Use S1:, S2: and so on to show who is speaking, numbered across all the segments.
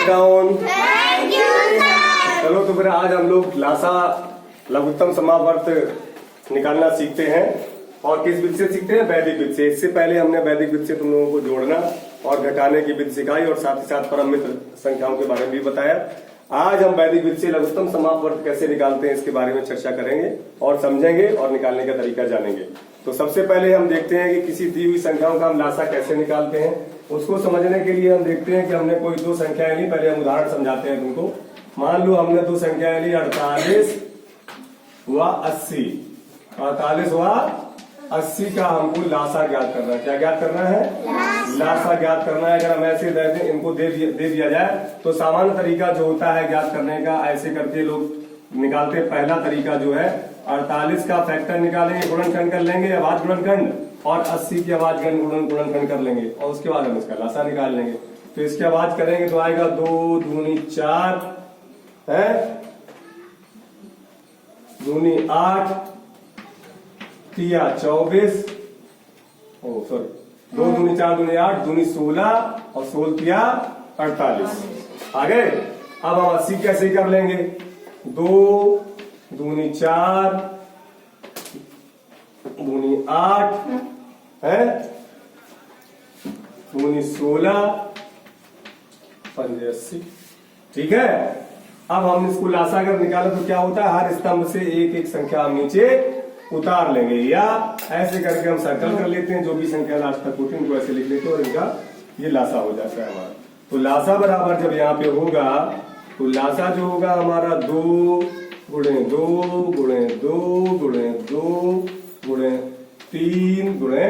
S1: Down. चलो तो फिर आज हम लोग लासा लघुत्तम समावर्त निकालना सीखते हैं। और किस विधि से सीखते हैं? वैदिक विधि से। इससे पहले हमने वैदिक विधि से तुम लोगों को जोड़ना और घटाने की विधि सिखाई और साथ ही साथ परम मित्र संख्याओं के बारे में भी बताया। आज हम वैदिक विधि से लघुत्तम समावर्त कैसे निकालते हैं इसके बारे में चर्चा करेंगे और समझेंगे और निकालने का तरीका जानेंगे। तो सबसे पहले हम देखते हैं कि किसी दी हुई संख्याओं का हम लासा कैसे निकालते हैं। उसको समझने के लिए हम देखते हैं कि हमने कोई दो संख्याएं ली। पहले हम उदाहरण समझाते हैं तुमको। मान लो हमने दो संख्याएं ली 48 व 80। 48 व 80 का हमको लासा ज्ञात करना है। क्या ज्ञात करना है? लासा ज्ञात करना है। अगर हम ऐसे इनको दे दिया जाए तो सामान्य तरीका जो होता है ज्ञात करने का, ऐसे करके लोग निकालते। पहला तरीका जो है 48 का फैक्टर निकालेंगे, गुणनखंड कर लेंगे, अभाज्य गुणनखंड, और 80 की अभाज्य गुणनखंड कर लेंगे और उसके बाद हम इसका लासा निकाल लेंगे। तो इसके अभाज्य करेंगे तो आएगा 2 दूनी 4 है, दूनी 8, तिया 24, 2 दूनी 4 दूनी 8, दूनी 16 और 16 तिया 48। आ गए। अब हम 80 कैसे कर लेंगे? 2 दूनी 4 दूनी 8 है, दूनी 16 पंजे 80। ठीक है। अब हम इसको लासा अगर निकाले तो क्या होता है? हर स्तंभ से एक एक संख्या हम नीचे उतार लेंगे या ऐसे करके हम सर्कल कर लेते हैं। जो भी संख्या लास्ट तक होती है उनको ऐसे लिख लेते हैं और इनका ये लासा हो जाता है हमारा। तो लासा बराबर जब यहाँ पे होगा तो लासा जो होगा हमारा 2 गुणे 2 गुणे 2 गुणे 2 गुणे 3 गुणे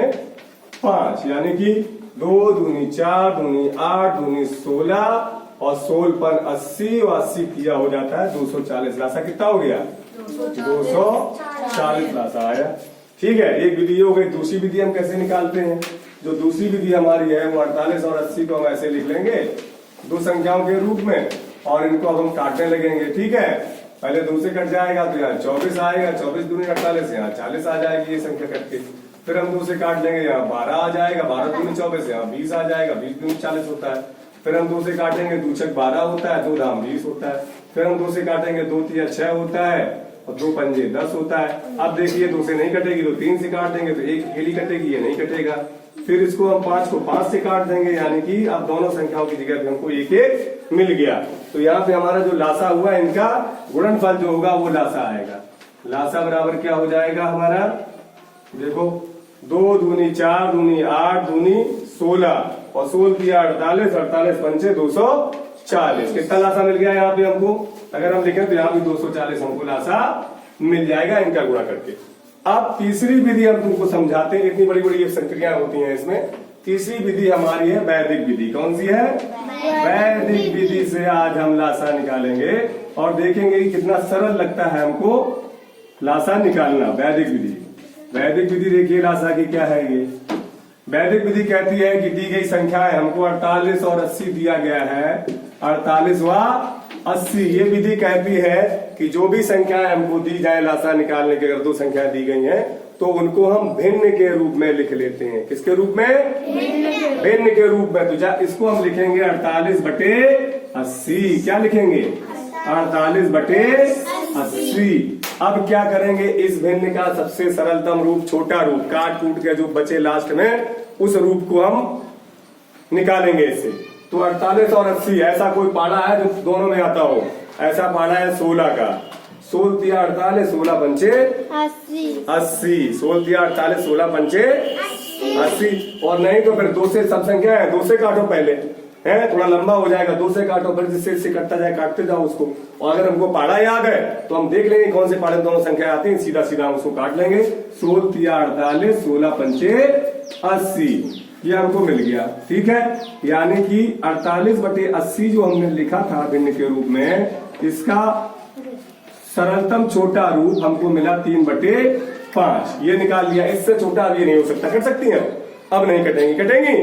S1: 5, यानी कि 2 दूनी 4 दूनी 8 दूनी 16 और 16 पर 80 और 80 किया हो जाता है 240। लासा कितना हो गया? 240 लासा आया। ठीक है। एक विधि हो गई। दूसरी विधि हम कैसे निकालते हैं? जो दूसरी विधि हमारी है वो 48 और 80 को हम ऐसे लिख लेंगे दो संख्याओं के रूप में और इनको अब हम काटने लगेंगे। ठीक है। पहले 2 से कट जाएगा तो यहाँ 24 आएगा, 24 दूनी 48, यहाँ 40 आ जाएगी ये संख्या कट के। फिर हम 2 से काट लेंगे, यहाँ 12 आ जाएगा, 12 दूनी 24, यहाँ 20 आ जाएगा, 20 दूनी 40 होता है। फिर हम 2 से काटेंगे, 2 छक 12 होता है, 2 धाम 20 होता है। फिर हम 2 से काटेंगे, 2 तिया 6 होता है और 2 पंजे 10 होता है। अब देखिए 2 से नहीं कटेगी तो 3 से काट देंगे तो एक अकेली कटेगी, ये नहीं कटेगा। फिर इसको हम 5 को 5 से काट देंगे, यानी कि अब दोनों संख्याओं की जगह पे हमको एक एक मिल गया। तो यहाँ पे हमारा जो लासा हुआ इनका गुणनफल जो होगा वो लासा आएगा। लासा बराबर क्या हो जाएगा हमारा? देखो 2 दूनी 4 दूनी 8 दूनी 16 और 16 तिया 48, 48 पंचे 240। कितना लासा मिल गया यहाँ पे हमको? अगर हम लिखें तो यहाँ भी 240 हमको लासा मिल जाएगा इनका गुणा करके। अब तीसरी विधि हम तुमको समझाते हैं। इतनी बड़ी बड़ी संख्याएं होती हैं इसमें। तीसरी विधि हमारी है वैदिक विधि। कौन सी है? वैदिक विधि से आज हम लासा निकालेंगे और देखेंगे कि कितना सरल लगता है हमको लासा निकालना। वैदिक विधि। वैदिक विधि देखिए लासा की क्या है ये। वैदिक विधि कहती है कि दी गई संख्या है, हमको 48 और 80 दिया गया है, 48 व 80। ये विधि कहती है कि जो भी संख्याएं हमको दी जाए लासा निकालने के, अगर दो संख्याएं दी गई हैं तो उनको हम भिन्न के रूप में लिख लेते हैं। किसके रूप में? भिन्न के रूप में। तो इसको हम लिखेंगे 48 बटे 80। क्या लिखेंगे? 48 बटे 80। अब क्या करेंगे? इस भिन्न का सबसे सरलतम रूप, छोटा रूप, काट कूट के जो बचे लास्ट में, उस रूप को हम निकालेंगे इससे। तो 48 और 80 ऐसा कोई पाड़ा है जो दोनों में आता हो? ऐसा पाड़ा है 16 का। 16 तिया 48, 16 पंचे 80। 16 तिया 48, 16 पंचे 80। और नहीं तो फिर 2 से सब संख्या है, 2 से काटो पहले, है थोड़ा लंबा हो जाएगा। 2 से काटो, फिर जिससे कटता जाए काटते जाओ उसको। और अगर हमको पाड़ा याद है तो हम देख लेंगे कौन से पाड़े दोनों संख्या आती है, सीधा सीधा हम उसको काट लेंगे। 16 तिया 48, 16 पंचे 80, ये हमको मिल गया। ठीक है। यानी कि 48 बटे 80 जो हमने लिखा था भिन्न के रूप में, इसका सरलतम छोटा रूप हमको मिला 3 बटे 5। ये निकाल लिया। इससे छोटा अब ये नहीं हो सकता। कट सकती है? अब नहीं कटेंगी। कटेंगी?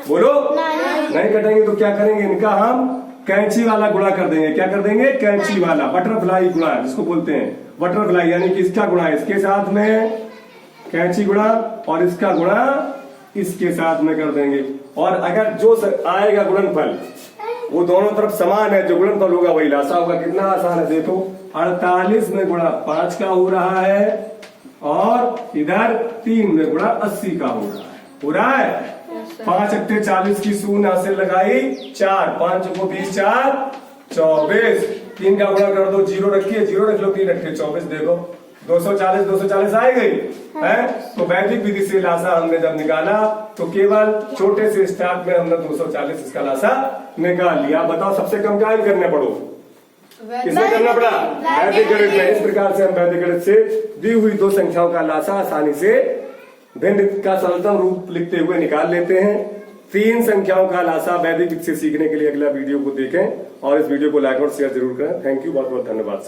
S1: बोलो। नहीं कटेंगे तो क्या करेंगे? इनका हम कैंची वाला गुणा कर देंगे। क्या कर देंगे? कैंची वाला, बटरफ्लाई गुणा जिसको बोलते हैं। बटरफ्लाई यानी कि इसका गुणा इसके साथ में, कैंची गुणा, और इसका गुणा इसके साथ में कर देंगे और अगर जो आएगा गुणनफल वो दोनों तरफ समान है, जो गुणनफल होगा वही लासा होगा। कितना आसान है देखो, 48 में गुणा 5 का हो रहा है और इधर 3 में गुणा 80 का हो रहा है। हो रहा है 5 अट्ठे 40 की शून्य से लगाई 4, 5 को 20 4 24, 3 का गुणा कर दो, 0 रखिए, 0 रख लो, 3 अट्ठे 24, देखो 240 आ गई है। तो वैदिक विधि से लासा हमने जब निकाला तो केवल छोटे से स्टार्ट में हमने 240 इसका लासा निकाल लिया। बताओ सबसे कम क्या करने पड़ो, किसे करना पड़ा? वैदिक गणित में। इस प्रकार से हम वैदिक गणित से दी हुई दो संख्याओं का लासा आसानी से भिन्न का सरलतम रूप लिखते हुए निकाल लेते हैं। 3 संख्याओं का लासा वैदिक से सीखने के लिए अगला वीडियो को देखें और इस वीडियो को लाइक और शेयर जरूर करें। थैंक यू, बहुत बहुत धन्यवाद सभी।